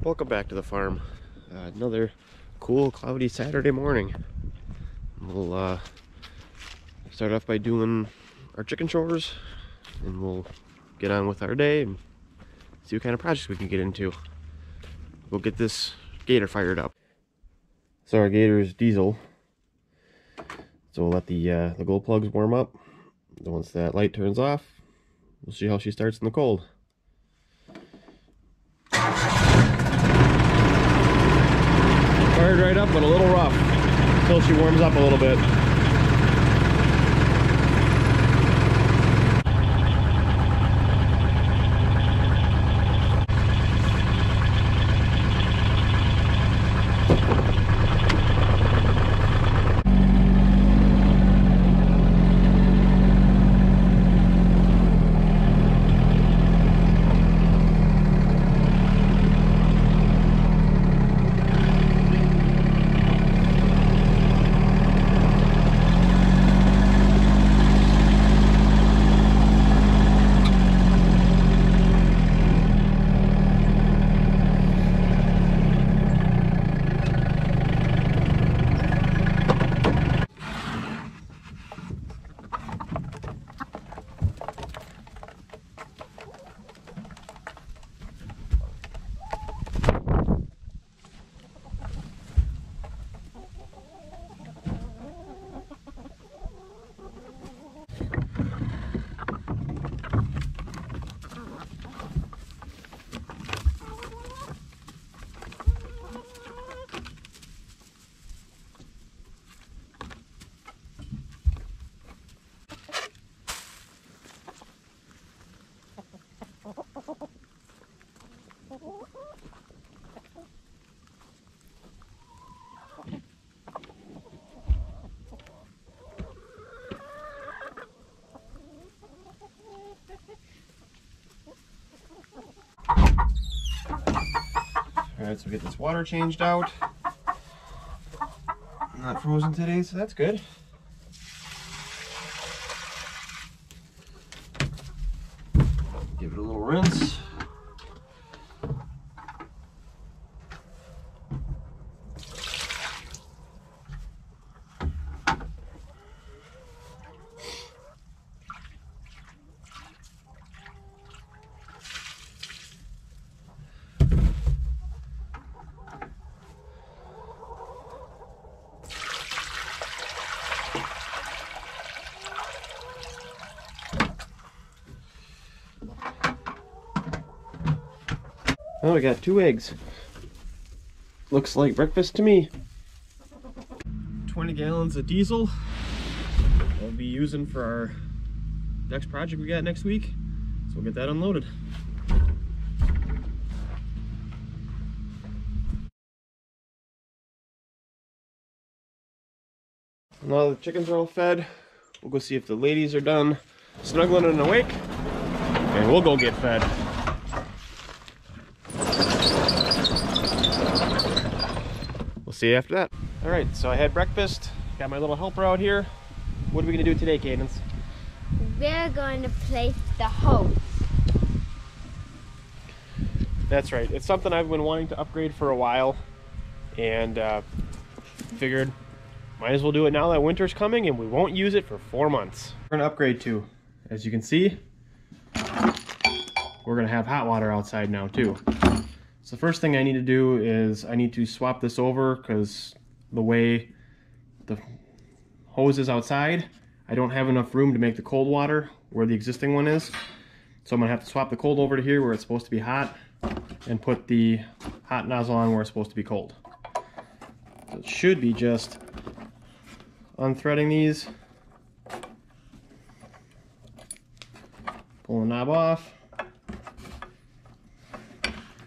Welcome back to the farm. Another cool, cloudy Saturday morning. We'll start off by doing our chicken chores, and we'll get on with our day and see what kind of projects we can get into. We'll get this gator fired up. So our gator is diesel, so we'll let the glow plugs warm up. Once that light turns off, we'll see how she starts in the cold. Fired right up, but a little rough until she warms up a little bit. Alright, so we get this water changed out. Not frozen today, so that's good. Give it a little rinse. Oh, we got 2 eggs. Looks like breakfast to me. 20 gallons of diesel we'll be using for our next project we got next week. So we'll get that unloaded. Now the chickens are all fed, we'll go see if the ladies are done snuggling and awake, and we'll go get fed. We'll see you after that. All right, so I had breakfast, got my little helper out here. What are we gonna do today, Cadence? We're going to place the hose. That's right. It's something I've been wanting to upgrade for a while, and figured might as well do it now that winter's coming and we won't use it for 4 months. We're gonna upgrade to, as you can see, we're gonna have hot water outside now too. So the first thing I need to do is I need to swap this over, because the way the hose is outside, I don't have enough room to make the cold water where the existing one is. So I'm gonna have to swap the cold over to here where it's supposed to be hot and put the hot nozzle on where it's supposed to be cold. So it should be just unthreading these, pull the knob off,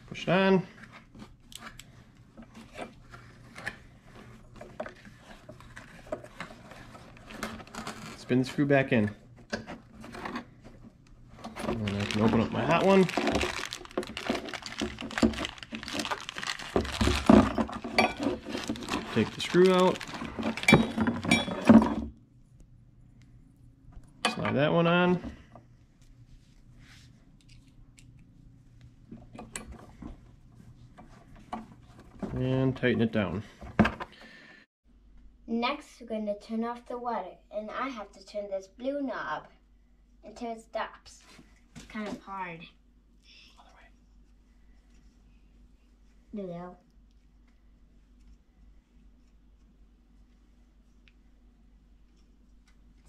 push it on, spin the screw back in, and then I can open up my hot one. Take the screw out, slide that one on, and tighten it down. Next, we're going to turn off the water, and I have to turn this blue knob until it stops. It's kind of hard. Other way. No.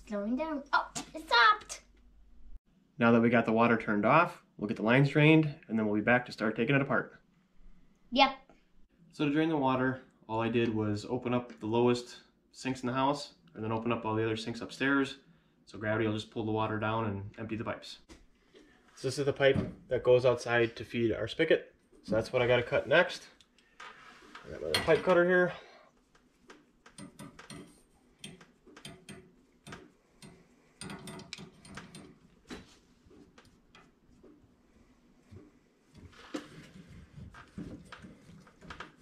Slowing down. Oh, it stopped! Now that we got the water turned off, we'll get the lines drained, and then we'll be back to start taking it apart. Yep. So to drain the water, all I did was open up the lowest sinks in the house, and then open up all the other sinks upstairs. So gravity will just pull the water down and empty the pipes. So this is the pipe that goes outside to feed our spigot. So that's what I got to cut next. I got my pipe cutter here.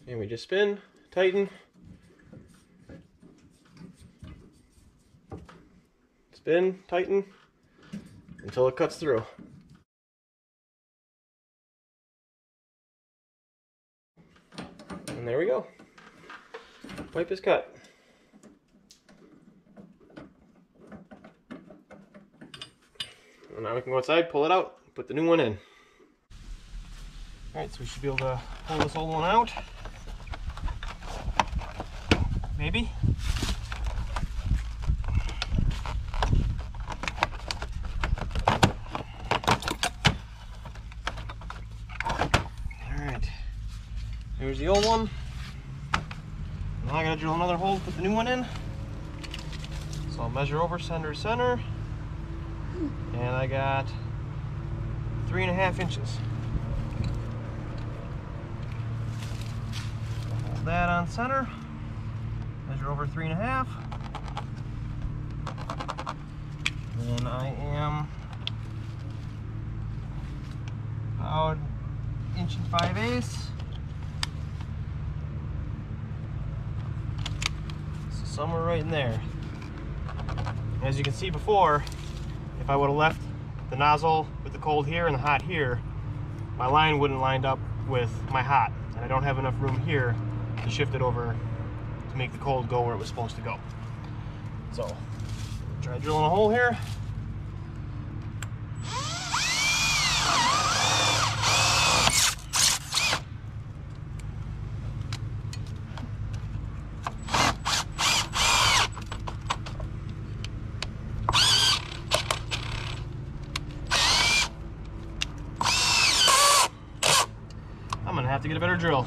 And we just spin, tighten, spin, tighten, until it cuts through. And there we go. Pipe is cut. And now we can go outside, pull it out, put the new one in. Alright, so we should be able to pull this old one out. Maybe. Alright, here's the old one. Now I gotta drill another hole to put the new one in. So I'll measure over center to center. And I got 3.5 inches. Hold that on center. Measure over 3.5. And I am about 1 5/8 inches. So somewhere right in there. As you can see before, if I would have left the nozzle with the cold here and the hot here, my line wouldn't line up with my hot. And I don't have enough room here to shift it over to make the cold go where it was supposed to go. So, try drilling a hole here. I'm gonna have to get a better drill.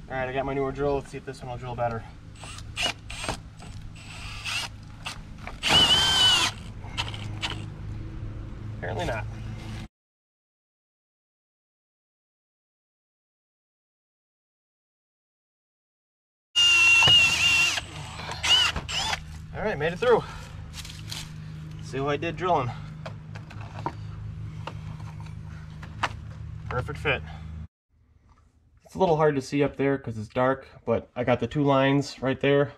Alright, I got my newer drill. Let's see if this one will drill better. Apparently not. Alright, made it through. Let's see what I did drilling. Perfect fit. It's a little hard to see up there because it's dark, but I got the 2 lines right there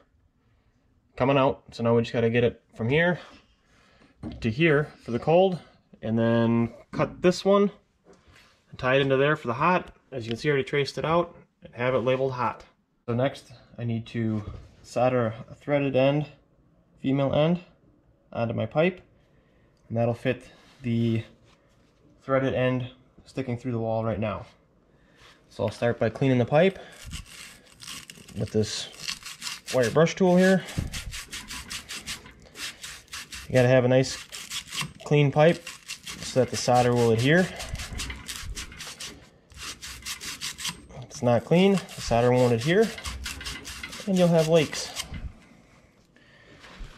coming out. So now we just got to get it from here to here for the cold, and then cut this one and tie it into there for the hot. As you can see, I already traced it out and have it labeled hot. So next I need to solder a threaded end, female end, onto my pipe, and that'll fit the threaded end sticking through the wall right now. So I'll start by cleaning the pipe with this wire brush tool here. You gotta have a nice clean pipe so that the solder will adhere. If it's not clean, the solder won't adhere, and you'll have leaks.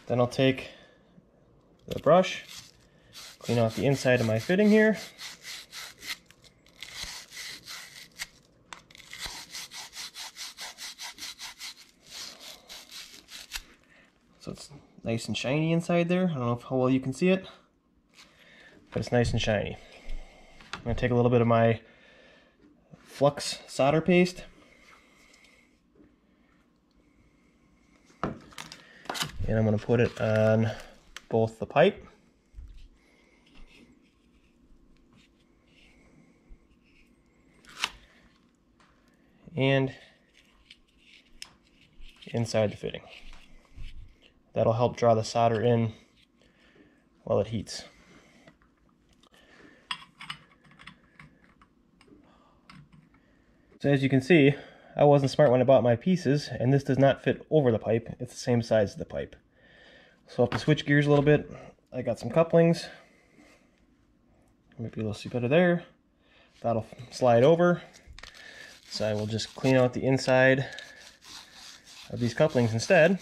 Then I'll take the brush, clean off the inside of my fitting here. So it's nice and shiny inside there. I don't know how well you can see it, but it's nice and shiny. I'm going to take a little bit of my flux solder paste and I'm going to put it on both the pipe and inside the fitting. That'll help draw the solder in while it heats. So as you can see, I wasn't smart when I bought my pieces, and this does not fit over the pipe. It's the same size as the pipe. So I'll have to switch gears a little bit. I got some couplings. Might be a little see better there. That'll slide over. So I will just clean out the inside of these couplings instead.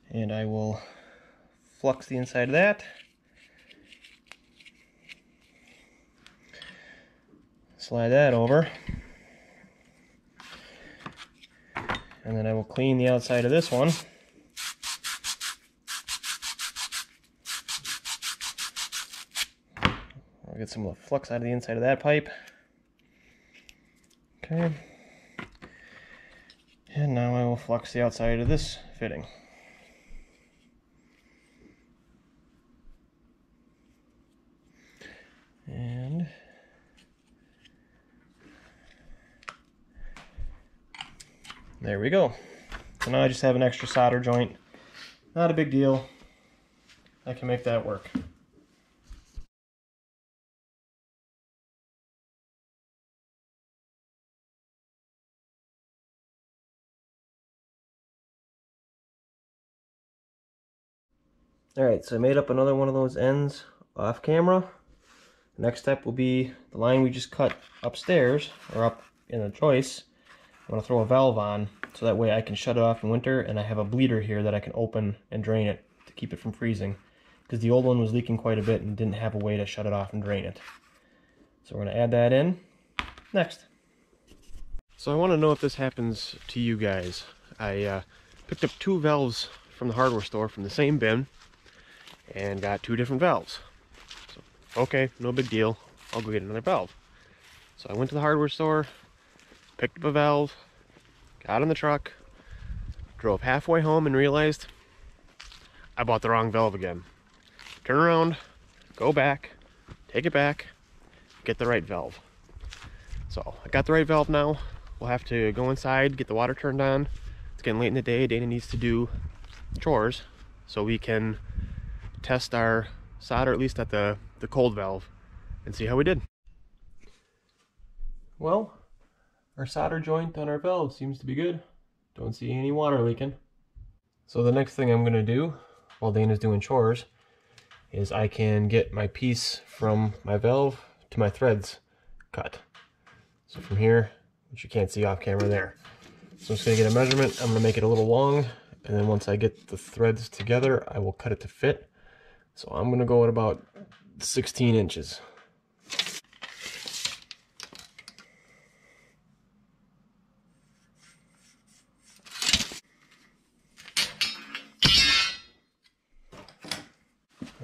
And I will flux the inside of that. Slide that over. And then I will clean the outside of this one. I'll get some of the flux out of the inside of that pipe. Okay. And now I will flux the outside of this fitting. And there we go. So now I just have an extra solder joint. Not a big deal. I can make that work. Alright, so I made up another one of those ends off camera. The next step will be the line we just cut upstairs, or up in the joist. I'm going to throw a valve on, so that way I can shut it off in winter, and I have a bleeder here that I can open and drain it to keep it from freezing. Because the old one was leaking quite a bit and didn't have a way to shut it off and drain it. So we're going to add that in next. So I want to know if this happens to you guys. I picked up 2 valves from the hardware store from the same bin, and got 2 different valves. So, okay, no big deal. I'll go get another valve. So I went to the hardware store, picked up a valve, got in the truck, drove halfway home and realized I bought the wrong valve again. Turn around, go back, take it back, get the right valve. So I got the right valve now. We'll have to go inside, get the water turned on. It's getting late in the day. Dana needs to do chores so we can test our solder, at least at the cold valve, and see how we did. Well, our solder joint on our valve seems to be good. Don't see any water leaking. So the next thing I'm going to do while Dana's doing chores is I can get my piece from my valve to my threads cut. So from here, which you can't see off camera there. So I'm just going to get a measurement. I'm going to make it a little long, and then once I get the threads together, I will cut it to fit. So I'm going to go at about 16 inches.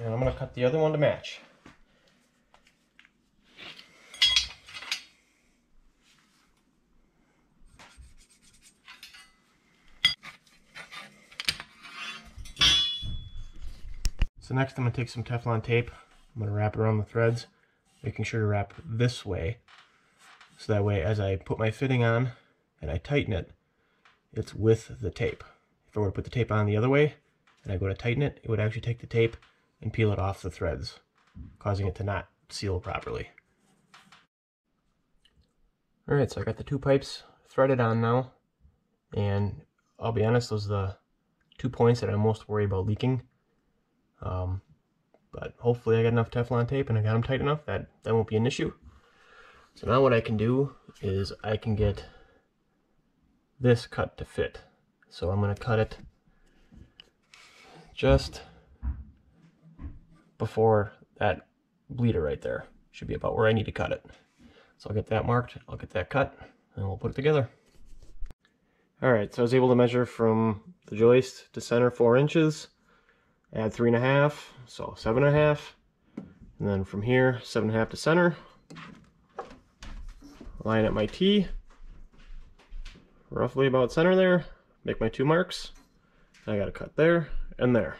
And I'm going to cut the other one to match. So next I'm going to take some Teflon tape. I'm going to wrap it around the threads, making sure to wrap this way. So that way as I put my fitting on and I tighten it, it's with the tape. If I were to put the tape on the other way and I go to tighten it, it would actually take the tape and peel it off the threads, causing it to not seal properly. Alright, so I got the 2 pipes threaded on now, and I'll be honest, those are the 2 points that I'm most worried about leaking. But hopefully I got enough Teflon tape and I got them tight enough that won't be an issue. So now what I can do is I can get this cut to fit. So I'm going to cut it just before that bleeder right there. Should be about where I need to cut it. So I'll get that marked, I'll get that cut, and we'll put it together. Alright, so I was able to measure from the joist to center 4 inches. Add 3.5, so 7.5, and then from here 7.5 to center. Line up my T, roughly about center there. Make my 2 marks. I got to cut there and there.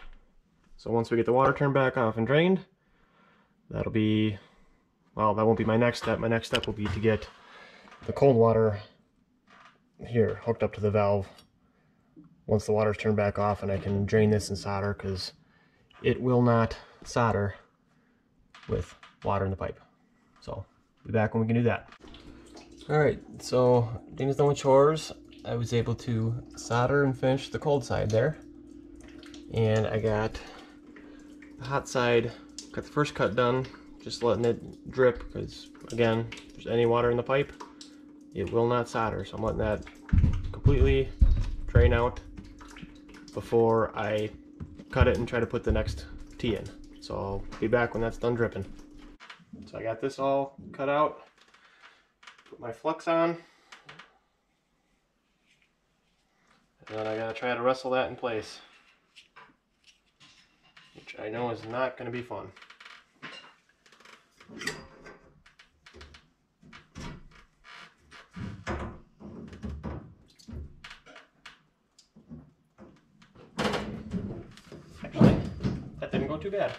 So once we get the water turned back off and drained, that'll be, well, that won't be my next step. My next step will be to get the cold water here hooked up to the valve once the water's turned back off, and I can drain this and solder, because it will not solder with water in the pipe. So I'll be back when we can do that. Alright, so Dana's done with chores. I was able to solder and finish the cold side there. And I got the hot side, got the first cut done, just letting it drip, because again, if there's any water in the pipe, it will not solder. So I'm letting that completely drain out before I cut it and try to put the next tee in. So I'll be back when that's done dripping. So I got this all cut out, put my flux on, and then I gotta try to wrestle that in place, which I know is not gonna be fun. Actually, that didn't go too bad.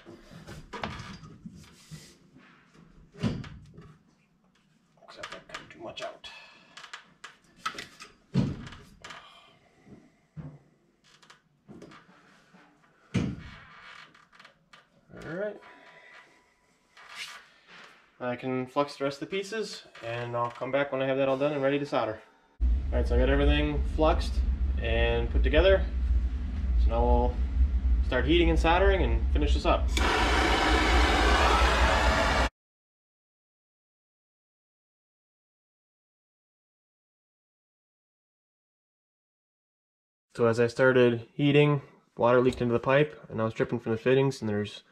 Except I cut too much out. Alright. I can flux the rest of the pieces, and I'll come back when I have that all done and ready to solder. Alright, so I got everything fluxed and put together. So now we'll start heating and soldering and finish this up. So as I started heating, water leaked into the pipe, and I was dripping from the fittings, and there's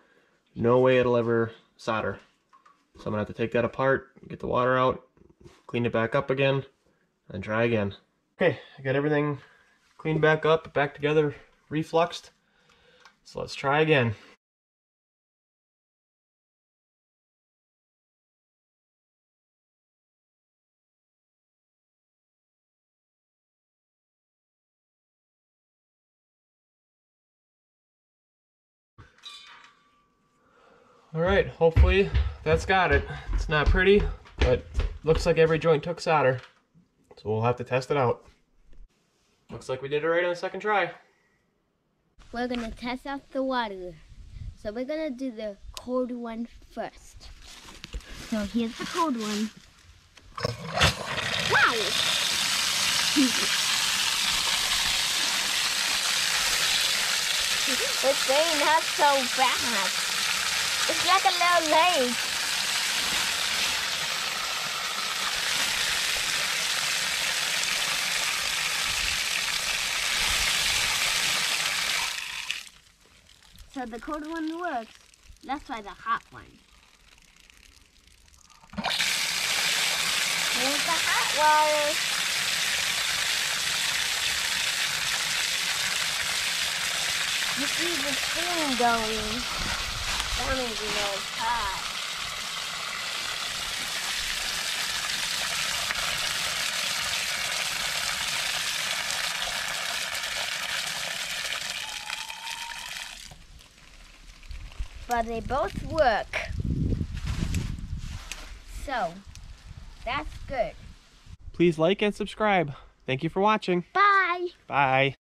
no way it'll ever solder. So I'm gonna have to take that apart, get the water out, clean it back up again, and try again. Okay, I got everything cleaned back up, back together, refluxed. So let's try again. Alright, hopefully that's got it. It's not pretty, but looks like every joint took solder. So we'll have to test it out. Looks like we did it right on the second try. We're gonna test out the water. So we're gonna do the cold one first. So here's the cold one. Wow! It's very not so bad. It's like a little lake. So the cold one works. Let's try the hot one. Here's the hot water. You see the steam going. That means you know it's hot. But they both work. So, that's good. Please like and subscribe. Thank you for watching. Bye. Bye.